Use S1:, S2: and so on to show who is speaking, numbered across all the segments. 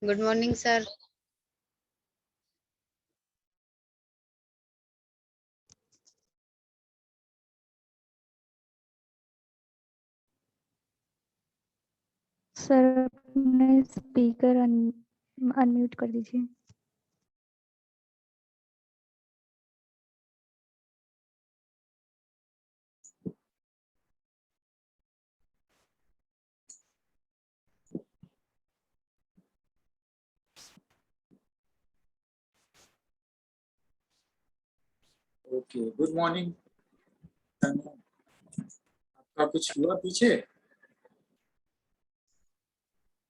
S1: Good morning sir.
S2: Sir अपने speaker unmute कर दीजिए।
S3: Okay, good morning. आपका कुछ हुआ पीछे?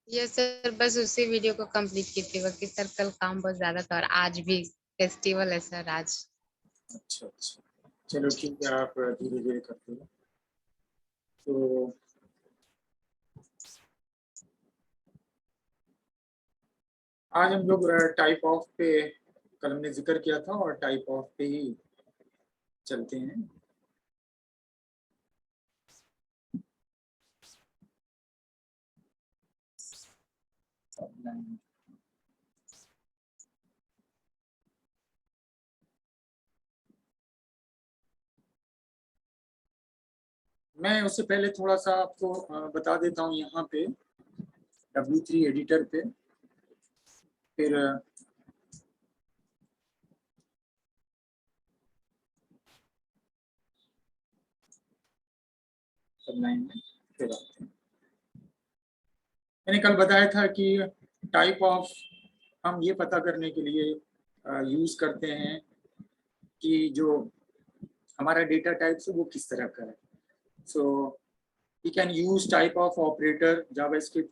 S1: यस सर, बस उसी वीडियो को कंप्लीट की थी। बाकी सर कल काम बहुत ज्यादा था और आज भी फेस्टिवल है सर आज।
S3: अच्छा अच्छा, चलो ठीक है, आप धीरे धीरे करते हो। तो आज हम लोग टाइप ऑफ पे कल हमने जिक्र किया था और टाइप ऑफ पे ही चलते हैं। मैं उससे पहले थोड़ा सा आपको बता देता हूँ यहाँ पे W3 एडिटर पे, फिर सबलाइन में फिर आते हैं। मैंने कल बताया था कि टाइप ऑफ हम ये पता करने के लिए यूज करते हैं कि जो हमारा डेटा टाइप है वो किस तरह का है। सो we can use type of operator, JavaScript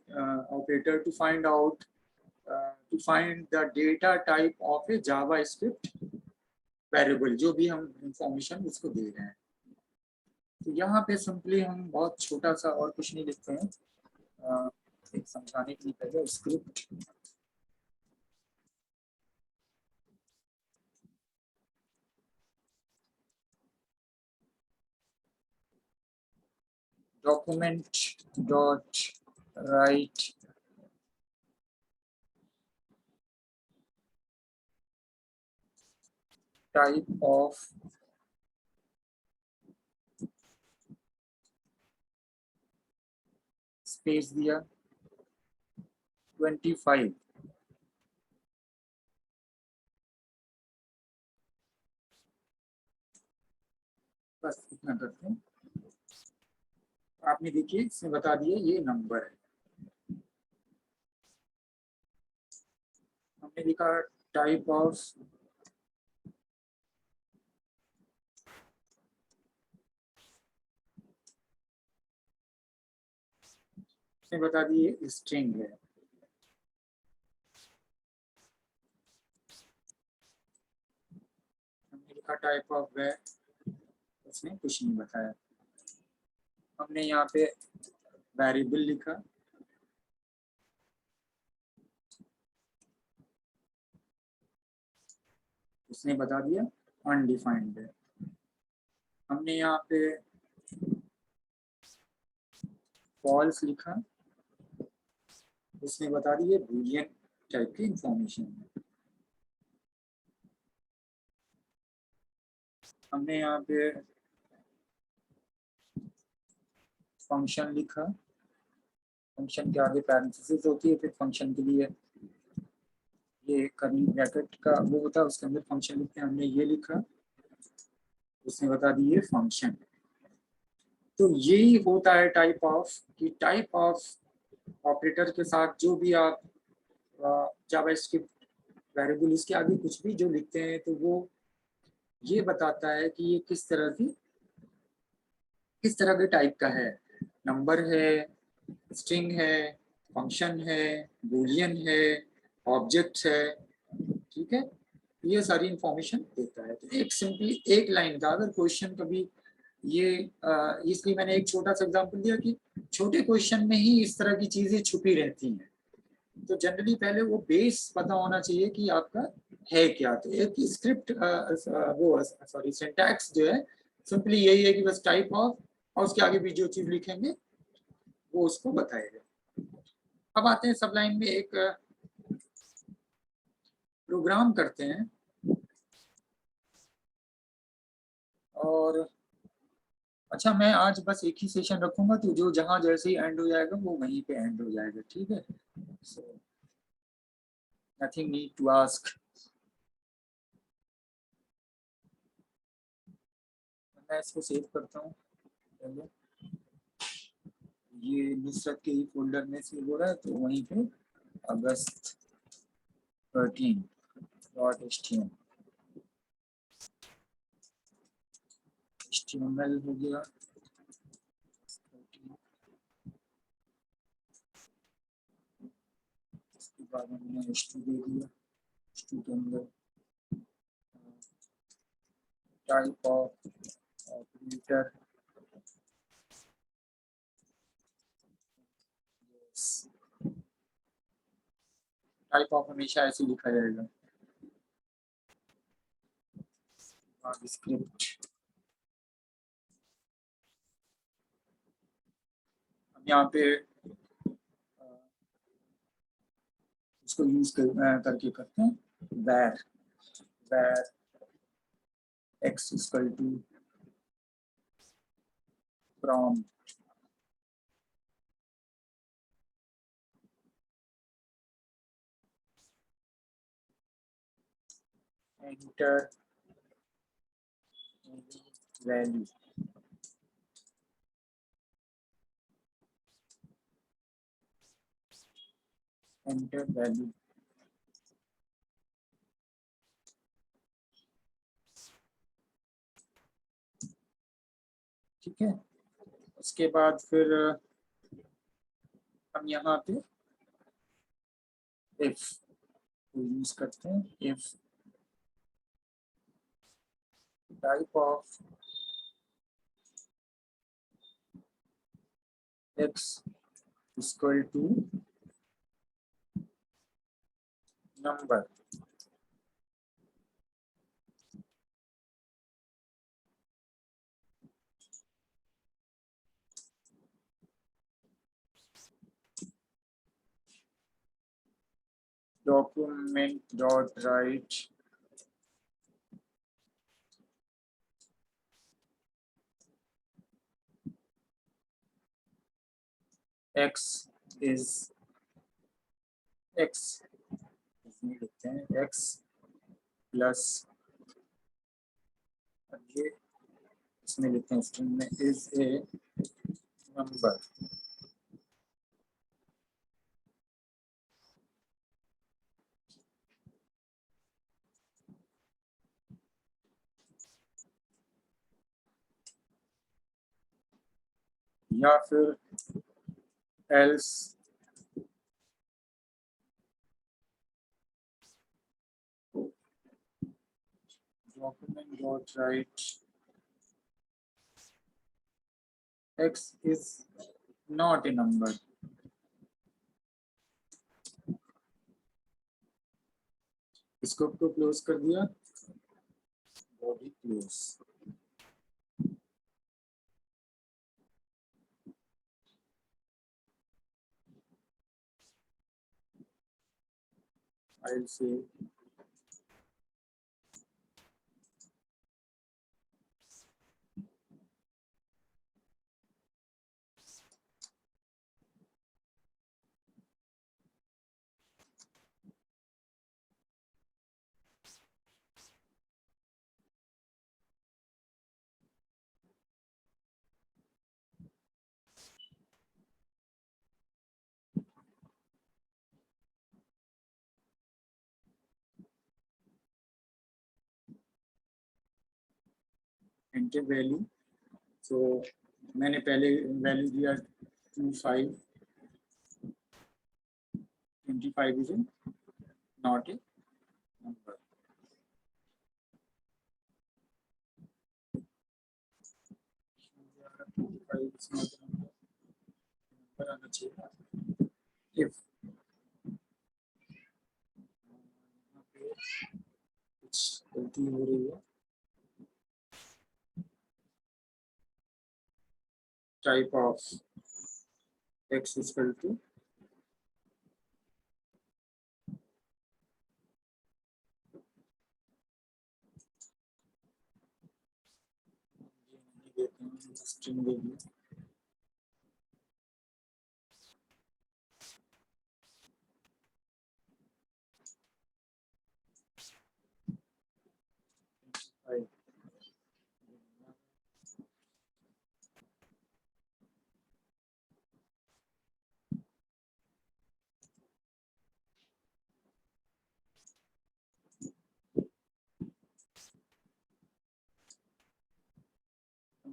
S3: operator to find out to find the data type of a JavaScript variable, जो भी हम इंफॉर्मेशन उसको दे रहे हैं। तो यहाँ पे सिंपली हम बहुत छोटा सा और कुछ नहीं लिखते हैं, एक समझाने के लिए पहले script document dot write type of space दिया 25, बस इतना करते हैं। आपने देखिए इसमें बता दिया ये नंबर है। हमने लिखा टाइप ऑफ उसने बता दिए स्ट्रिंग है। हमने लिखा टाइप ऑफ वैर, उसने कुछ नहीं बताया। हमने यहाँ पे वेरिएबल लिखा, उसने बता दिया अनडिफाइंड है। हमने यहाँ पे फॉल्स लिखा, उसने बता दिया बूलियन टाइप की इंफॉर्मेशन है। हमने यहाँ पे फंक्शन लिखा, फंक्शन के आगे पैरेंथेसिस होती है, फिर फंक्शन के लिए ये कर्ली ब्रैकेट का वो होता है, उसके अंदर फंक्शन लिखते हैं। हमने ये लिखा, उसने बता दी ये फंक्शन। तो यही होता है टाइप ऑफ, कि टाइप ऑफ ऑपरेटर के साथ जो भी आप जावास्क्रिप्ट वेरिएबल इसके आगे कुछ भी जो लिखते हैं तो वो ये बताता है कि ये किस तरह के टाइप का है। नंबर है, स्ट्रिंग है, फंक्शन है, बूलियन है, ऑब्जेक्ट है, ठीक है। ये सारी इंफॉर्मेशन देता है। तो एक सिंपली एक लाइन का अगर क्वेश्चन कभी ये इसलिए मैंने एक छोटा सा एग्जांपल दिया कि छोटे क्वेश्चन में ही इस तरह की चीजें छुपी रहती हैं। तो जनरली पहले वो बेस पता होना चाहिए कि आपका है क्या। तो एक स्क्रिप्ट वो सॉरी सिंटैक्स जो है सिंपली यही है कि बस टाइप ऑफ और उसके आगे भी जो चीज लिखेंगे वो उसको बताएगा। अब आते हैं सबलाइन में एक प्रोग्राम करते हैं और अच्छा मैं आज बस एक ही सेशन रखूंगा, तो जो जहां जैसे ही एंड हो जाएगा वो वहीं पे एंड हो जाएगा, ठीक है। So nothing need to ask. मैं इसको सेव करता हूँ पहले। ये नुसरत के ही फोल्डर में सेव हो रहा है, तो वहीं पे अगस्त 13.html हो गया। इसके बाद हमने h2 दे दिया। h2 के अंदर type of operator type of हमेशा ऐसे लिखा जाएगा। स्क्रिप्ट हम यहाँ पे इसको यूज करके करते हैं where x equal to from enter value enter value। ठीक है, उसके बाद फिर हम यहाँ पे if यूज करते हैं। if type of x equal to number, document dot write x is x इसमें लिखते हैं x प्लस ये इसमें लिखते हैं स्ट्रिंग में is a number। या फिर else document dot write x is not a number। Scope को क्लोज कर दिया, बॉडी क्लोज। फाइल से एंटर वैल्यू। तो मैंने पहले वैल्यू दिया 25 is not a number. Number आना चाहिए। इफ कुछ गलती हो रही है, type of x equal to string दे दिया।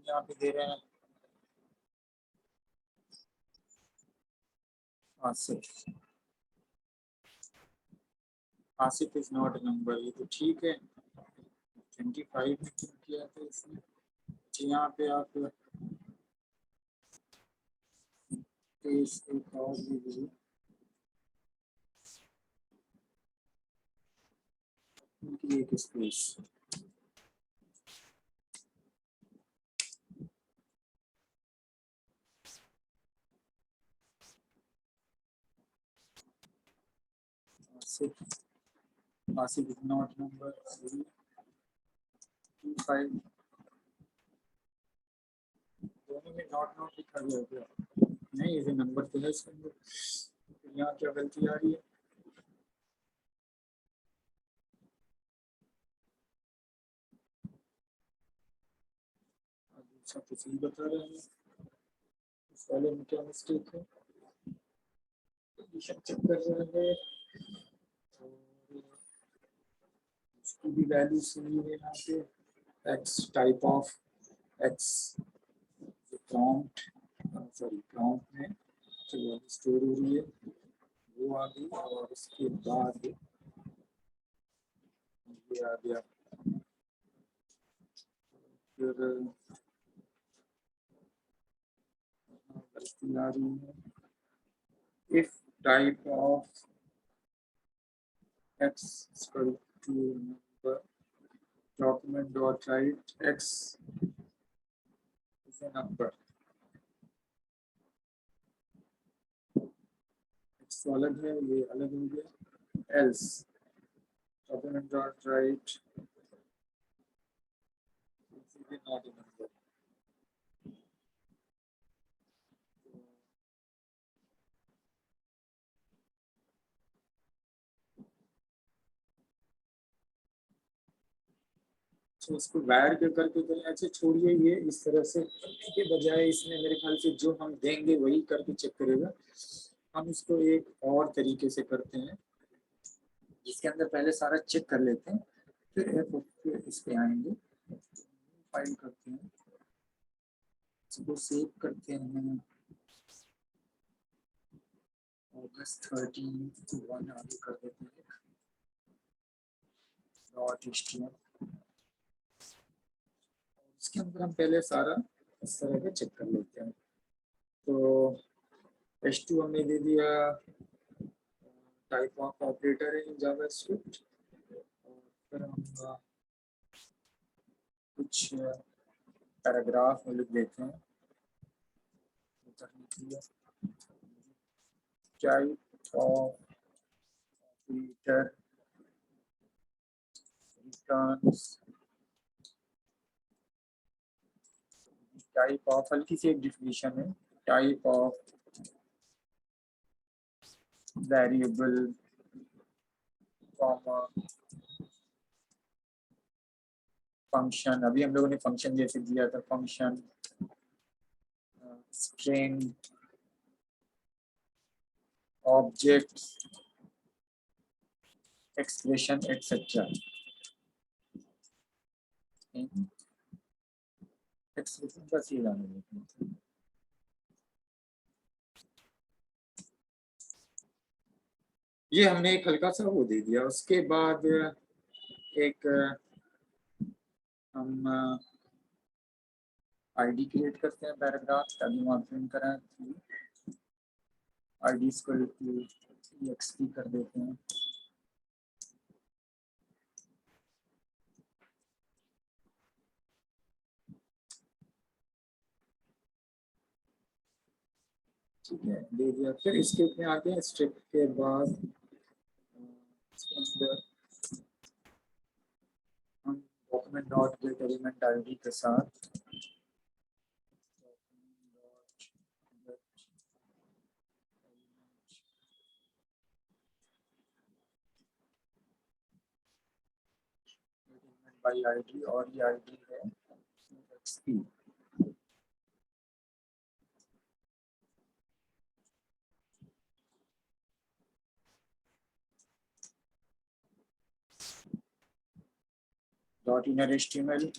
S3: यहाँ पे दे रहे हैं Asif. Asif is not a number, ये तो ठीक है। 25 में क्यों किया था इसने? यहाँ पे आप एक और भी दीजिए, उनकी एक space. Asif is not number 25, दोनों में नॉट नॉट लिखा गया क्या? नहीं, ये नंबर तो है इसके अंदर, यहाँ क्या गलती आ रही है? अच्छा तो सही बता रहे हैं, इस वाले में क्या मिस्टेक है? कंडीशन चेक कर रहे हैं, इसकी भी वैल्यू सही है यहाँ पे। X type of x prompt, sorry prompt में जो वैल्यू स्टोर हो रही है वो आ गई, और इसके बाद ये आ गया। फिर गलती आ रही है, if type of x is equal to number, document dot write x is a number, x तो अलग है, ये अलग हो गया। else document dot write is not a number। तो इसको वायर के करके तो अच्छा छोड़िए, ये इस तरह से के बजाय इसमें मेरे ख्याल से जो हम देंगे वही करके चेक करेगा। हम इसको एक और तरीके से करते हैं, जिसके अंदर पहले सारा चेक कर लेते हैं, फिर इस पे आएंगे, फाइल करते हैं, इसको सेव करते हैं। August 13 to 1 आगे कर देते हैं .html। इसके अंदर हम पहले सारा इस तरह का चेक कर लेते हैं। तो h2 हमने दे दिया टाइप ऑफ ऑपरेटर है इन जावास्क्रिप्ट, और फिर हम कुछ पैराग्राफ में लिख देते हैं type of operator returns, type of हल्की सी एक डिफिनेशन है, type of variable comma function, अभी हम लोगों ने फंक्शन जैसे दिया था, function string object expression etcetera. Expression का सीधा नहीं, ये हमने एक हल्का सा वो दे दिया। उसके बाद एक हम आईडी क्रिएट करते हैं पैराग्राफ, ताकि वहाँ प्रिंट करें। आईडी को एक्सपी कर देते हैं। ठीक है, दे दिया। फिर इसके में आते हैं स्ट्रिप के बाद हम document dot gate element ID के साथ बाई आईडी और ये आईडी है एक्सपी। डॉट इनर एचटीएमएल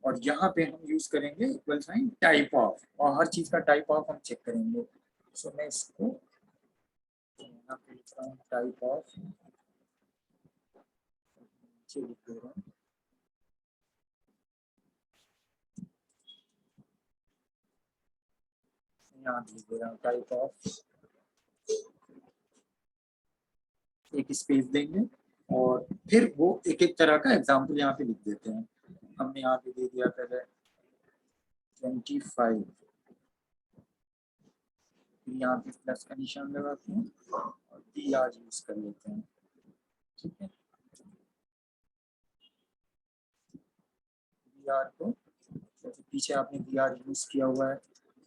S3: और यहाँ पे हम यूज करेंगे इक्वल साइन टाइप ऑफ, और हर चीज का टाइप ऑफ हम चेक करेंगे। सो मैं इसको यहाँ पे लिख रहा हूँ टाइप ऑफ, नीचे लिख दे रहा हूँ यहाँ लिख दे रहा हूँ टाइप ऑफ, एक स्पेस देंगे और फिर वो एक एक तरह का एग्जाम्पल यहाँ पे लिख देते हैं। हमने यहाँ पे दे दिया पहले 25, यहाँ पे प्लस का निशान लगाते हैं और DR यूज कर लेते हैं। ठीक है, DR को तो पीछे आपने DR यूज किया हुआ है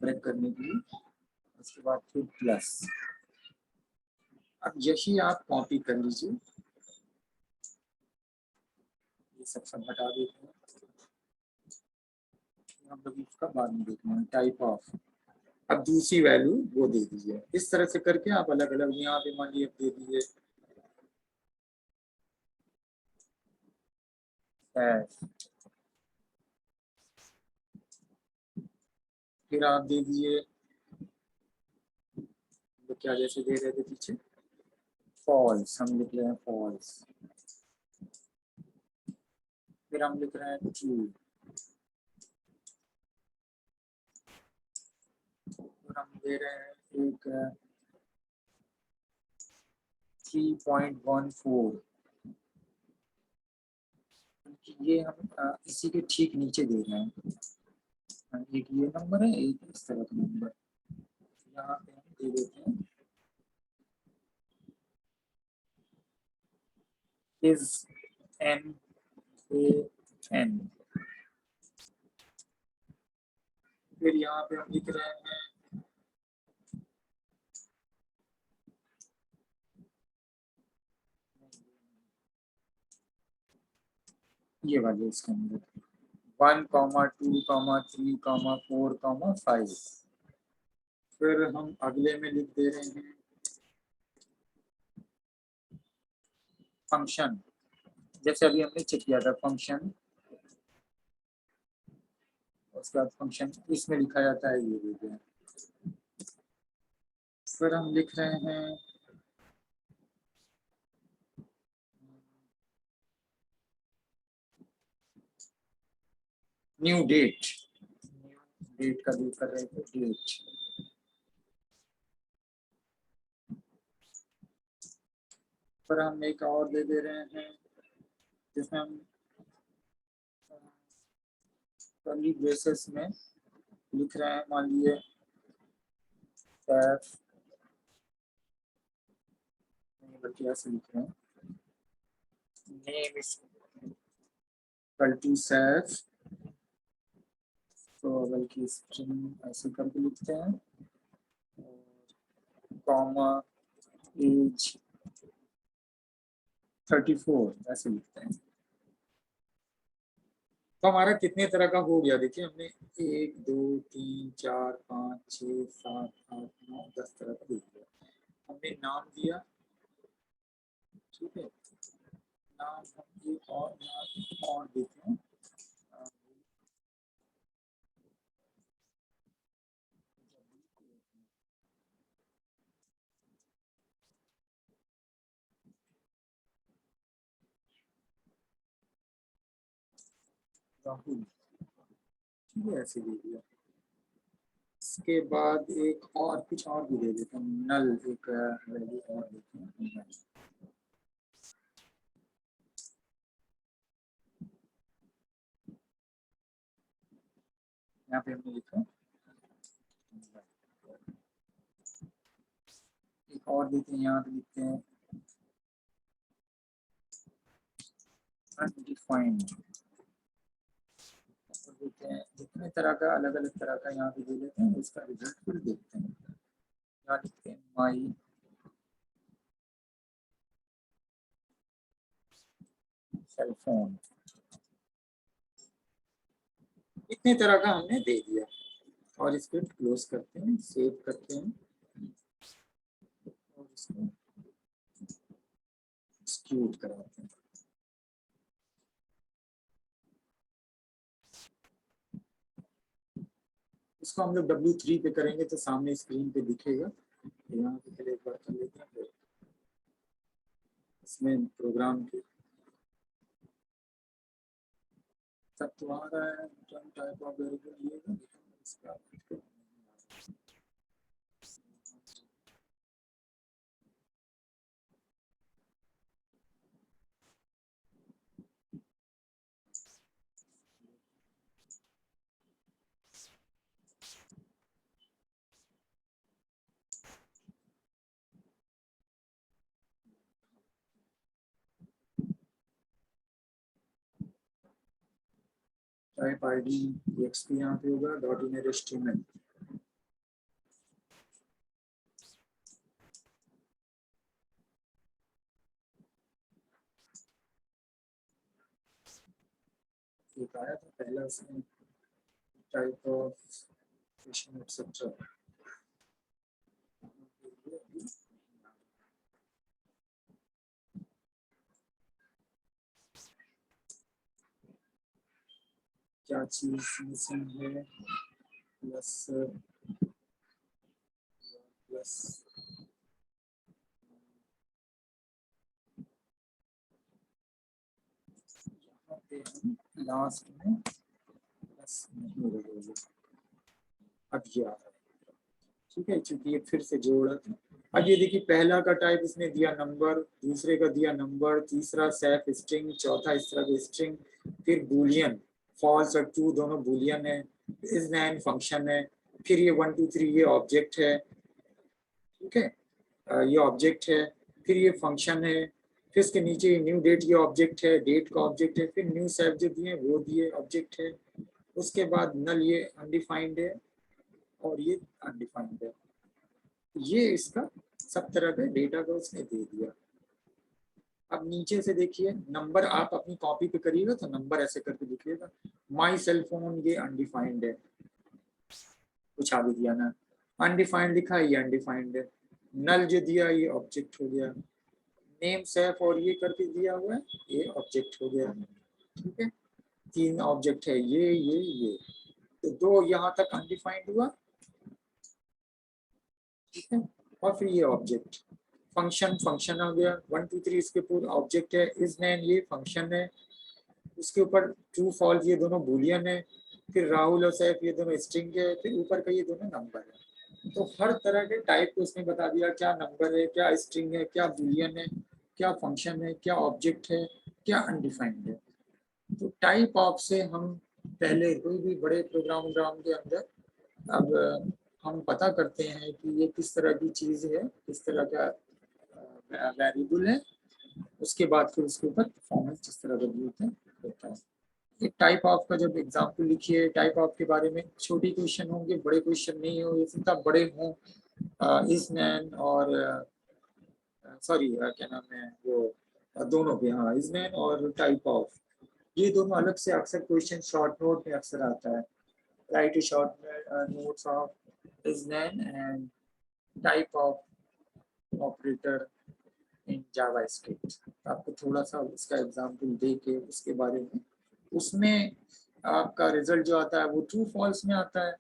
S3: ब्रेक करने के लिए, उसके बाद फिर प्लस। अब यही आप कॉपी कर लीजिए, ये सब हटा देते हैं, हम लोग इसका बाद में देखना है टाइप ऑफ। अब दूसरी वैल्यू वो दे दीजिए, इस तरह से करके आप अलग अलग यहाँ पे मान लीजिए दे दीजिए फिर आप दे दीजिए तो क्या जैसे दे रहे थे पीछे फॉल्स, हम लिख रहे हैं फॉल्स, फिर हम लिख रहे हैं ट्रू, फिर हम दे रहे हैं एक 3.14, ये हम इसी के ठीक नीचे दे रहे हैं। एक ये नंबर है, एक इस तरह का नंबर, यहाँ पे हम दे देते हैं is n a n, फिर यहाँ पे हम लिख रहे हैं ये वाले इसके अंदर 1, 2, 3, 4, 5। फिर हम अगले में लिख दे रहे हैं फंक्शन, जैसे अभी हमने चेक किया था फंक्शन, उसके बाद फंक्शन इसमें लिखा जाता है ये दे दें। फिर हम लिख रहे हैं न्यू डेट, डेट का भी कर रहे थे डेट, फिर हम एक और दे रहे हैं जिसमें हम कर्ली ब्रेसेस में लिख रहे हैं मान लीजिए बल्कि ऐसे लिख रहे हैं name is equal to Saif, तो बल्कि स्ट्रिंग ऐसे करके लिखते हैं कॉमा एज 34 ऐसे लिखते हैं। तो हमारा कितने तरह का हो गया देखिए, हमने 1, 2, 3, 4, 5, 6, 7, 8, 9, 10 तरह का दे दिया। हमने नाम दिया, ठीक है, नाम हम एक और देते हैं राहुल, ठीक है, ऐसे दे दिया। इसके बाद एक और कुछ और भी दे देते हैं, नल एक वैल्यू और देते हैं, यहाँ पे हमने लिखा एक और देते हैं, यहाँ पे लिखते हैं अनडिफाइंड, देते हैं जितने तरह का अलग अलग तरह का यहाँ पे दे देते हैं, इसका रिजल्ट फिर देखते हैं। यहाँ लिखते हैं माई सेल फोन, इतने तरह का हमने दे दिया और इसको क्लोज करते हैं, सेव करते हैं और इसको एक्सक्यूट कराते हैं। इसको हम लोग W3 पे करेंगे तो सामने स्क्रीन पे दिखेगा। यहाँ पे पहले एक बार कर लेते हैं, फिर इसमें प्रोग्राम की सब तो आ रहा है। टाइप ऑफ वेरिएबल ये है, इसका टाइप आईडी एक्सपी यहाँ पे होगा, डॉट इन HTML। एक आया था पहला, उसमें टाइप ऑफ फंक्शन एक्सेट्रा। क्या चीज मिसिंग है, प्लस प्लस यहाँ पे हम लास्ट में प्लस नहीं लगेगा। अब ये आ रहा है, ठीक है, क्योंकि ये फिर से जोड़ा था। अब ये देखिए पहला का टाइप इसने दिया नंबर, दूसरे का दिया नंबर, तीसरा सेफ स्ट्रिंग, चौथा इस तरह का स्ट्रिंग, फिर बूलियन फॉल्स और ट्रू दोनों बूलियन है, इस नैन फंक्शन है, फिर ये 1 2 3 ये ऑब्जेक्ट है, ठीक है, ये ऑब्जेक्ट है, फिर ये फंक्शन है, फिर इसके नीचे न्यू डेट ये ऑब्जेक्ट है, डेट का ऑब्जेक्ट है, फिर न्यू सेफ जो दिए वो दिए ऑब्जेक्ट है, उसके बाद नल ये अनडिफाइंड है और ये अनडिफाइंड है। ये इसका सब तरह का डेटा का उसने दे दिया। अब नीचे से देखिए नंबर आप अपनी कॉपी पे करिएगा तो नंबर ऐसे करके लिखिएगा। माई सेल फोन ये अनडिफाइंड है, कुछ आगे दिया ना, अनडिफाइंड लिखा है, ये अनडिफाइंड है। नल जो दिया ये ऑब्जेक्ट हो गया, नेम सेफ और ये करके दिया हुआ है, ये ऑब्जेक्ट हो गया, ठीक है। 3 ऑब्जेक्ट है, ये तो 2 यहाँ तक अनडिफाइंड हुआ, ठीक है, और फिर ये ऑब्जेक्ट फंक्शन, फंक्शन आ गया 1 2 3 इसके पूरा ऑब्जेक्ट है, इस नैन ये फंक्शन है, उसके ऊपर ट्रू फॉल्स ये दोनों बूलियन है, फिर राहुल और सैफ ये दोनों स्ट्रिंग है, फिर ऊपर का ये दोनों नंबर है। तो हर तरह के टाइप को उसने बता दिया, क्या नंबर है, क्या स्ट्रिंग है, क्या बूलियन है, क्या फंक्शन है, क्या ऑब्जेक्ट है, क्या अनडिफाइंड है। तो टाइप ऑफ से हम पहले कोई भी बड़े प्रोग्राम के अंदर अब हम पता करते हैं कि ये किस तरह की चीज है, किस तरह का वेरिएबल है, उसके बाद फिर उसके ऊपर परफॉर्मेंस जिस तरह का भी होता है। एक टाइप ऑफ का जब एग्जाम्पल लिखिए, टाइप ऑफ के बारे में छोटे क्वेश्चन होंगे, बड़े क्वेश्चन नहीं हो, ये जितना बड़े हों, इस नैन और सॉरी क्या नाम है वो दोनों के, हाँ इस नैन और टाइप ऑफ, ये दोनों अलग से अक्सर क्वेश्चन शॉर्ट नोट में अक्सर आता है। Write a short notes of is NaN and type of operator in JavaScript. आपको थोड़ा सा उसका एग्जांपल दे के उसके बारे में, उसमें आपका रिजल्ट जो आता है वो ट्रू फॉल्स में आता है,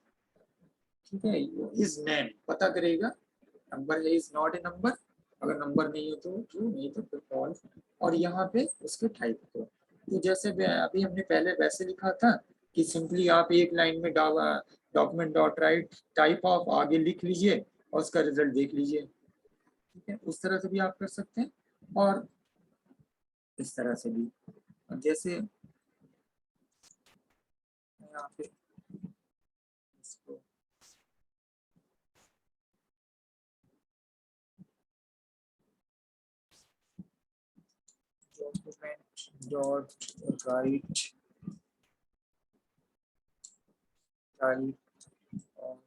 S3: ठीक है। इज नेम पता करेगा, नंबर है इज नॉट ए नंबर, अगर नंबर नहीं है तो ट्रू, नहीं तो फिर फॉल्स, और यहाँ पे उसके टाइप को, तो जैसे अभी हमने पहले वैसे लिखा था कि सिंपली आप एक लाइन में document dot right type of आगे लिख लीजिए और उसका रिजल्ट देख लीजिए, ठीक है, उस तरह से भी आप कर सकते हैं और इस तरह से भी। जैसे यहाँ पे इसको document dot write type of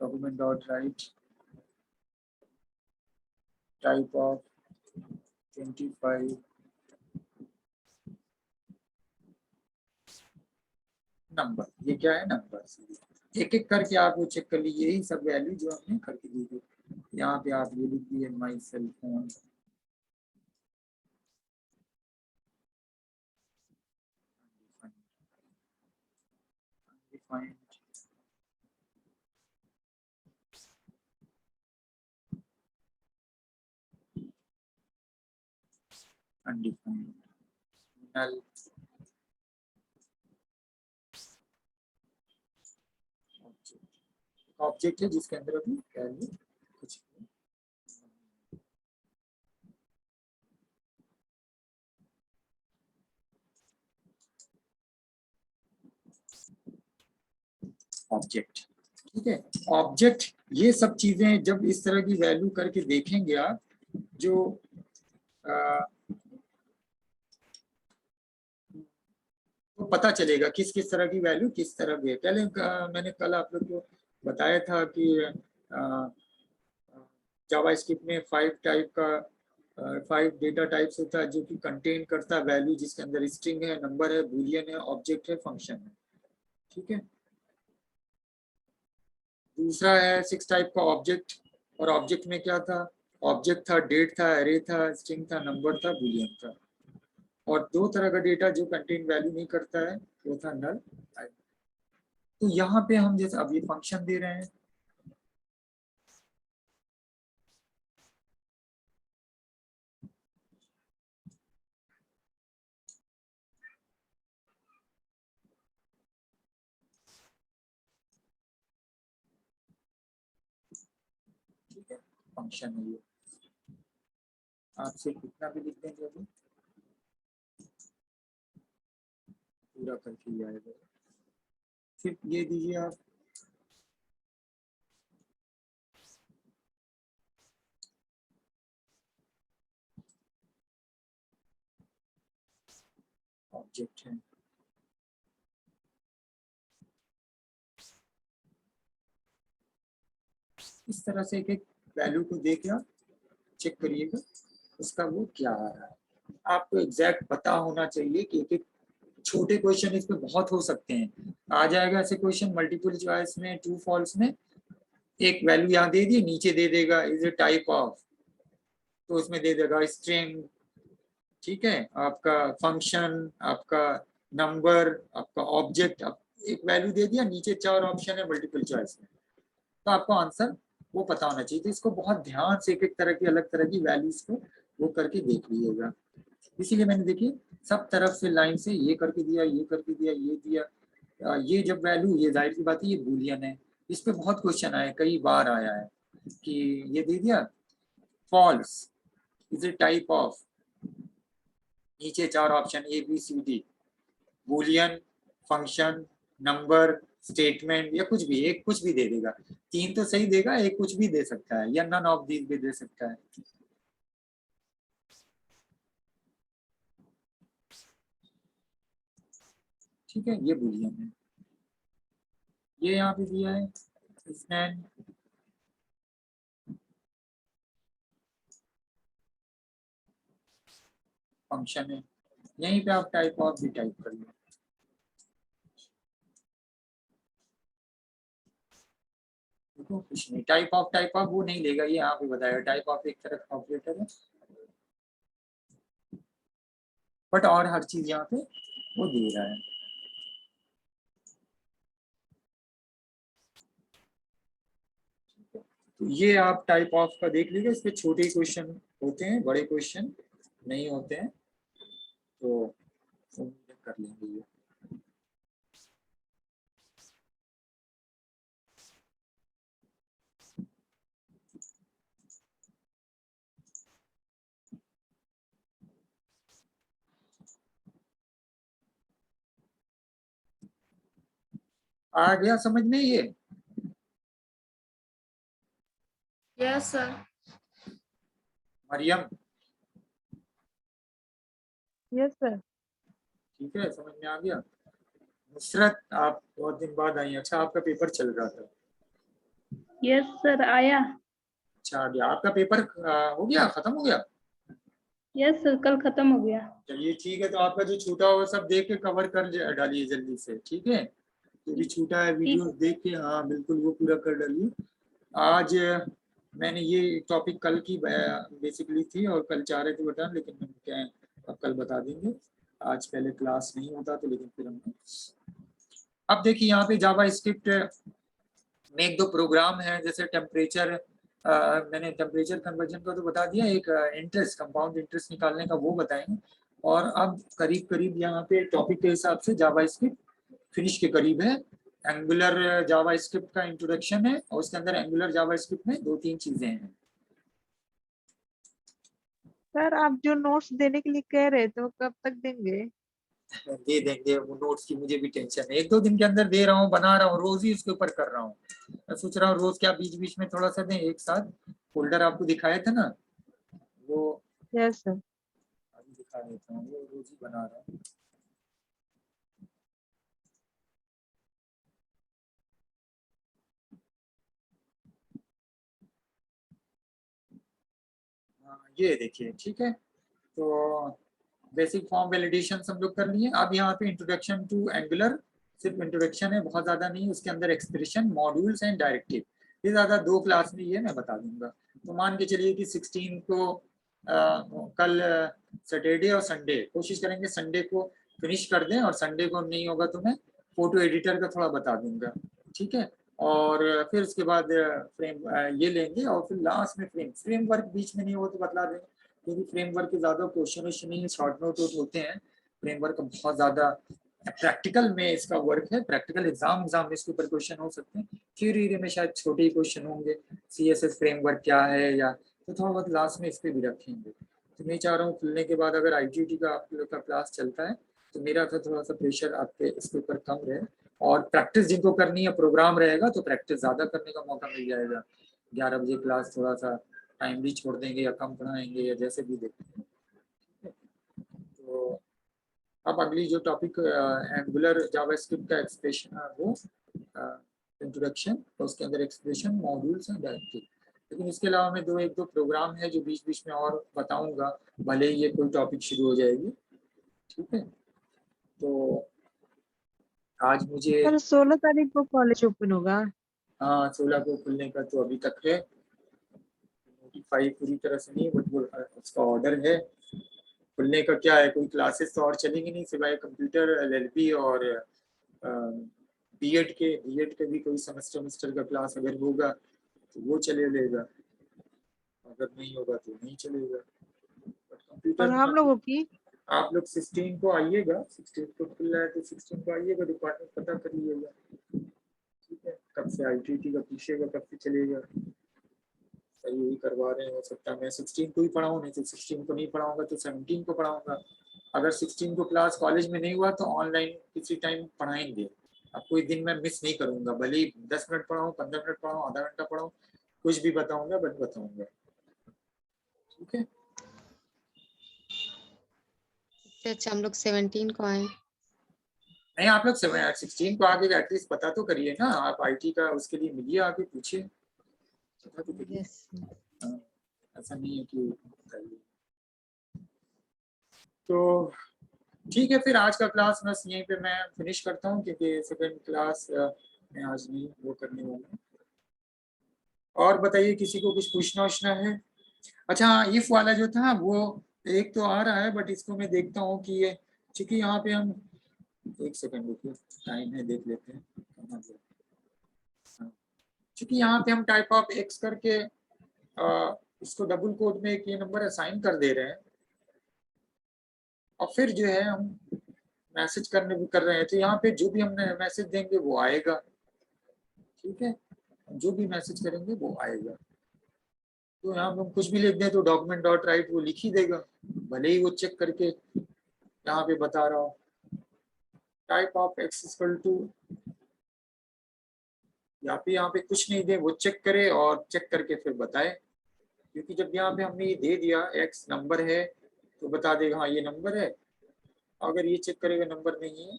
S3: document dot write type of 25 number, ये क्या है नंबर। एक एक करके आप वो चेक कर लीजिए, यही सब वैल्यू जो हमने करके दी थी। यहाँ पे आप ये लिख दिए माई सेल फोन, अनडिफाइंड, नल, ऑब्जेक्ट है जिसके अंदर अभी वैल्यू कुछ ऑब्जेक्ट। ठीक है, ऑब्जेक्ट, ये सब चीजें जब इस तरह की वैल्यू करके देखेंगे आप, जो तो पता चलेगा किस किस तरह की वैल्यू किस तरह की है। पहले मैंने कल आप लोग को बताया था कि जावास्क्रिप्ट में 5 डेटा टाइप्स होता है जो कि कंटेन करता है वैल्यू, जिसके अंदर स्ट्रिंग है, नंबर है, बूलियन है, ऑब्जेक्ट है, फंक्शन है। ठीक है, दूसरा है 6 टाइप का ऑब्जेक्ट, और ऑब्जेक्ट में क्या था, ऑब्जेक्ट था, डेट था, एरे था, स्ट्रिंग था, नंबर था, बूलियन था। और 2 तरह का डेटा जो कंटेन वैल्यू नहीं करता है, वो था नल। तो यहाँ पे हम जैसे अब ये फंक्शन दे रहे हैं, ठीक है, फंक्शन है ये, आपसे कितना भी लिख देंगे अभी पूरा करके ही आएगा। फिर ये दीजिए आप ऑब्जेक्ट है, इस तरह से एक एक वैल्यू को देके आप चेक करिएगा उसका वो क्या आ रहा है। आपको एग्जैक्ट पता होना चाहिए कि एक एक छोटे क्वेश्चन इसमें बहुत हो सकते हैं। आ जाएगा ऐसे क्वेश्चन मल्टीपल चॉइस में, ट्रू फॉल्स में, एक वैल्यू यहाँ दे दी, नीचे दे देगा इज ए टाइप ऑफ, तो उसमें दे देगा स्ट्रिंग, ठीक है, आपका फंक्शन, आपका नंबर, आपका ऑब्जेक्ट, एक वैल्यू दे दिया, नीचे 4 ऑप्शन है मल्टीपल चॉइस में, तो आपको आंसर वो पता होना चाहिए। तो इसको बहुत ध्यान से एक एक तरह की अलग तरह की वैल्यूज को वो करके देख लीजिएगा। इसीलिए मैंने देखिए सब तरफ से लाइन से ये करके दिया, ये करके दिया, ये दिया। ये जब वैल्यू, ये जाहिर सी बात है ये बूलियन है, इस पे बहुत क्वेश्चन आए, कई बार आया है कि ये दे दिया false, is a type of, नीचे 4 option A B C D, Boolean, function, number, statement, या कुछ भी, एक कुछ भी दे देगा। 3 तो सही देगा, एक कुछ भी दे सकता है, या नन ऑफ दीज भी दे सकता है। ठीक है, ये बूलियन है, ये यहाँ पे दिया है स्टैंड, फंक्शन है, यहीं पे आप टाइप ऑफ भी टाइप कर लो। देखो कुछ नहीं, टाइप ऑफ वो नहीं लेगा, ये यहाँ पे बताएगा टाइप ऑफ एक तरह का ऑपरेटर है, बट और हर चीज यहाँ पे वो दे रहा है। तो ये आप टाइप ऑफ का देख लीजिए, इस पे छोटे क्वेश्चन होते हैं, बड़े क्वेश्चन नहीं होते हैं, तो कर लेंगे ये। आ गया समझ में ये?
S1: Yes sir.
S3: Mariam,
S2: yes sir.
S3: ठीक है, समझ में आ गया। नुसरत, आप बहुत दिन बाद आई, अच्छा आपका पेपर चल रहा था?
S2: यस सर, आया।
S3: अच्छा आ गया आपका पेपर, हो गया, खत्म हो गया?
S4: यस सर, कल खत्म हो गया।
S3: चलिए ठीक है, तो आपका जो छूटा हुआ सब देख के कवर कर डालिए जल्दी से, ठीक है? जो भी छूटा है वीडियो देख के, हाँ बिल्कुल वो पूरा कर डालिए। आज मैंने ये टॉपिक कल की बेसिकली थी और कल चाह रहे थे बताना, लेकिन हम क्या है अब कल बता देंगे। आज पहले क्लास नहीं होता तो, लेकिन फिर हमने अब देखिए यहाँ पे जावा स्क्रिप्ट में एक दो प्रोग्राम है, जैसे टेम्परेचर, मैंने टेम्परेचर कन्वर्जन का तो बता दिया, एक इंटरेस्ट, कंपाउंड इंटरेस्ट निकालने का वो बताएंगे। और अब करीब करीब यहाँ पे टॉपिक के हिसाब से जावा स्क्रिप्ट फिनिश के करीब है। एंगुलर जावा स्क्रिप्ट का इंट्रोडक्शन है और उसके अंदर एंगुलर जावा स्क्रिप्ट में 2-3 चीजें हैं।
S5: सर आप जो नोट्स देने के लिए कह रहे थे वो कब तक देंगे?
S3: दे देंगे, वो नोट्स की मुझे भी टेंशन है, 1-2 दिन के अंदर दे रहा हूँ, बना रहा हूँ, रोज ही उसके ऊपर कर रहा हूँ। मैं सोच रहा हूँ रोज क्या बीच बीच में थोड़ा सा दें, एक साथ फोल्डर आपको दिखाया था ना, वो
S5: यस सर।
S3: अभी दिखा देता हूँ, वो रोज ही बना रहा हूँ। ये देखिए, ठीक है, तो बेसिक फॉर्म वैलिडेशन हम लोग कर लिए। अब यहाँ पे इंट्रोडक्शन टू एंगुलर, सिर्फ इंट्रोडक्शन है, बहुत ज्यादा नहीं, उसके अंदर एक्सप्रेशन, मॉड्यूल्स एंड डायरेक्टिव, ये ज्यादा 2 क्लास में ये मैं बता दूंगा। तो मान के चलिए कि 16 को कल सैटरडे और संडे कोशिश करेंगे संडे को फिनिश कर दें, और संडे को नहीं होगा तो मैं फोटो एडिटर का थोड़ा बता दूंगा, ठीक है? और फिर उसके बाद फ्रेम ये लेंगे, और फिर लास्ट में फ्रेमवर्क बीच में नहीं हो तो बतला देंगे, क्योंकि फ्रेमवर्क के ज्यादा क्वेश्चन नहीं, शॉर्ट नोट होते हैं। फ्रेमवर्क बहुत ज्यादा प्रैक्टिकल में इसका वर्क है, प्रैक्टिकल एग्जाम में इसके ऊपर क्वेश्चन हो सकते हैं, थ्योरी में शायद छोटे ही क्वेश्चन होंगे, CSS फ्रेमवर्क क्या है, या तो थोड़ा बहुत लास्ट में इस पे भी रखेंगे। तो मैं चाह रहा हूँ खुलने के बाद अगर IGT का आप लोग का क्लास चलता है तो मेरा तो थोड़ा सा प्रेशर आपके इसके ऊपर कम रहे, और प्रैक्टिस जिनको करनी है, प्रोग्राम रहेगा तो प्रैक्टिस ज्यादा करने का मौका मिल जाएगा। 11 बजे क्लास थोड़ा सा टाइम भी छोड़ देंगे या कम पढ़ाएंगे या जैसे भी देखेंगे। तो अब अगली जो टॉपिक एंगुलर जावास्क्रिप्ट का एक्सप्रेशन, वो इंट्रोडक्शन, तो उसके अंदर एक्सप्रेशन, मॉड्यूल्स एंड डायरेक्टिव। लेकिन इसके अलावा मैं 2-1 प्रोग्राम है जो बीच बीच में और बताऊंगा, भले ही ये कोई टॉपिक शुरू हो जाएगी, ठीक है? तो आज मुझे
S5: सर 16 तारीख को कॉलेज ओपन होगा।
S3: हाँ 16 को खुलने का तो अभी तक है, नोटिफाई पूरी तरह से नहीं, बट वो उसका ऑर्डर है। खुलने का क्या है, कोई क्लासेस तो और चलेंगी नहीं सिवाय कंप्यूटर, LLB और बीएड के भी कोई सेमेस्टर का क्लास अगर होगा तो वो चले लेगा, अगर नहीं होगा तो नहीं चलेगा। बट कंप्यूटर
S5: और हम लोगों की
S3: आप लोग 16 को आइएगा, 16 को खुल रहा है तो 16 को आइएगा, डिपार्टमेंट पता कर लीजिएगा, ठीक है? कब से ITT का पूछेगा कब से चलेगा, सही यही करवा रहे हैं। हो सकता है मैं 16 को ही पढ़ाऊँ, नहीं तो 16 को नहीं पढ़ाऊंगा तो 17 को पढ़ाऊंगा। अगर 16 को क्लास कॉलेज में नहीं हुआ तो ऑनलाइन किसी टाइम पढ़ाएंगे। अब कोई दिन मैं मिस नहीं करूंगा, भले ही 10 मिनट पढ़ाऊँ, 15 मिनट पढ़ाऊँ, आधा घंटा पढ़ाऊँ, कुछ भी बताऊंगा, बट बताऊंगा, ठीक है?
S1: अच्छा हम लोग 17 को आए।
S3: नहीं आप लोग 16 को आगे एटलीस्ट पता तो करिए ना, आप IT का उसके लिए मिलिए, आगे पूछिए, पता तो करिए। हाँ, ऐसा नहीं है कि तो ठीक है, फिर आज का क्लास बस यहीं पे मैं फिनिश करता हूँ, क्योंकि सेकंड क्लास मैं आज नहीं वो करने वाला हूँ। और बताइए किसी को कुछ पूछना उछना है? अच्छा इफ वाला जो था वो एक तो आ रहा है, बट इसको मैं देखता हूँ कि ये, क्योंकि यहाँ पे हम, एक सेकंड रुकिए, टाइम है देख लेते हैं, क्योंकि यहाँ पे हम टाइप ऑफ एक्स करके इसको डबल कोड में एक ये नंबर असाइन कर दे रहे हैं, और फिर जो है हम मैसेज कर रहे हैं, तो यहाँ पे जो भी हमने मैसेज देंगे वो आएगा, ठीक है? जो भी मैसेज करेंगे वो आएगा। तो यहाँ पे हम कुछ भी लिख दें तो document.write वो लिख ही देगा, भले ही वो चेक करके यहाँ पे बता रहा हो type of X equal to, यहाँ पे कुछ नहीं दे, वो चेक करे और चेक करके फिर बताए, क्योंकि जब यहाँ पे हमने ये दे दिया एक्स नंबर है तो बता देगा हाँ ये नंबर है, अगर ये चेक करेगा नंबर नहीं है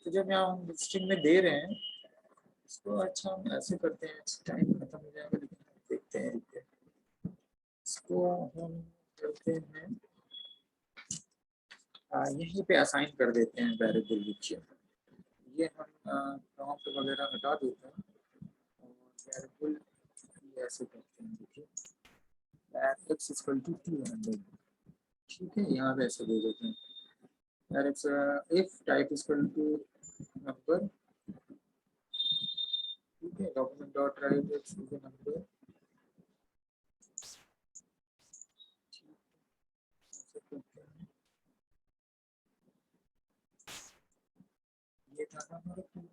S3: तो जब यहाँ हम स्ट्रिंग में दे रहे हैं इसको, अच्छा हम ऐसे करते हैं, टाइम खत्म हो जाएगा लेकिन देखते हैं, इसको हम करते हैं यहीं पे असाइन कर देते हैं वेरिएबल विच। ये हम प्रॉम्प्ट वगैरह हटा देते हैं और वेरिएबल ऐसे करते हैं। देखिए x इक्वल टू 200, ठीक है, यहाँ पे ऐसे दे देते हैं if type equal to number, ठीक है, document dot write X is a number, ये था ना हमारा पूरा।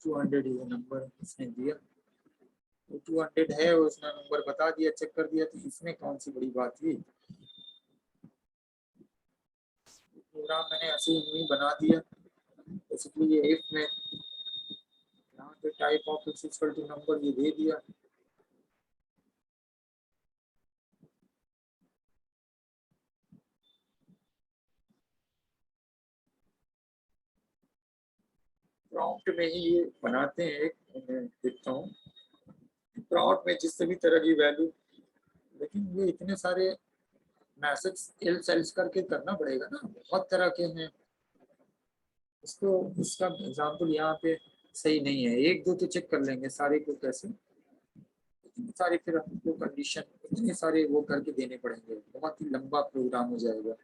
S3: टू 200 इज नंबर इसने दिया, तो 200 है, उसने नंबर बता दिया, चेक कर दिया, तो इसमें कौन सी बड़ी बात हुई। प्रोग्राम मैंने ऐसे ही बना दिया, बेसिकली ये इफ में यहाँ पे type of X equal to number ये दे दिया, प्रॉम्प्ट में ही ये बनाते हैं। एक मैं देखता हूँ प्रॉम्प्ट में जिस भी तरह की वैल्यू, लेकिन ये इतने सारे मैसेज एल्स एल्स करके करना पड़ेगा ना, बहुत तरह के हैं। इसको इसका एग्जांपल यहाँ पे सही नहीं है, एक दो तो चेक कर लेंगे, सारे को कैसे, इतने सारे फिर हमको कंडीशन इतने सारे वो करके देने पड़ेंगे, बहुत ही लंबा प्रोग्राम हो जाएगा,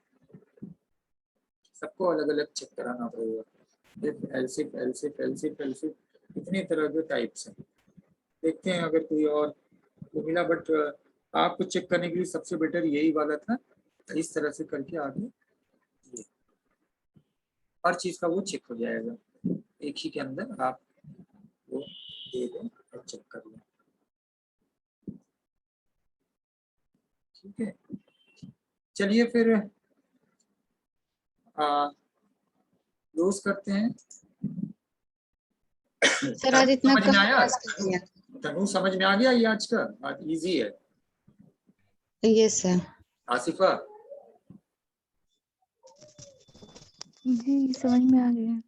S3: सबको अलग अलग चेक कराना पड़ेगा। एलसिफ एलसिफ एलसिफ एलसिफ इतने तरह के टाइप्स हैं। देखते हैं अगर कोई और तो मिला, बट आपको चेक करने के लिए सबसे बेटर यही वाला था। इस तरह से करके आगे ये हर चीज का वो चेक हो जाएगा, एक ही के अंदर आप वो दे दें और चेक कर लें, ठीक है। चलिए फिर क्लोज करते हैं।
S1: सर आज इतना
S3: समझ में
S1: कम
S3: आया?
S1: टास्क दिया।
S3: तनु समझ में आ गया ये आज का? आज इजी है।
S1: Yes sir.
S3: आसिफा
S2: जी समझ में आ गया।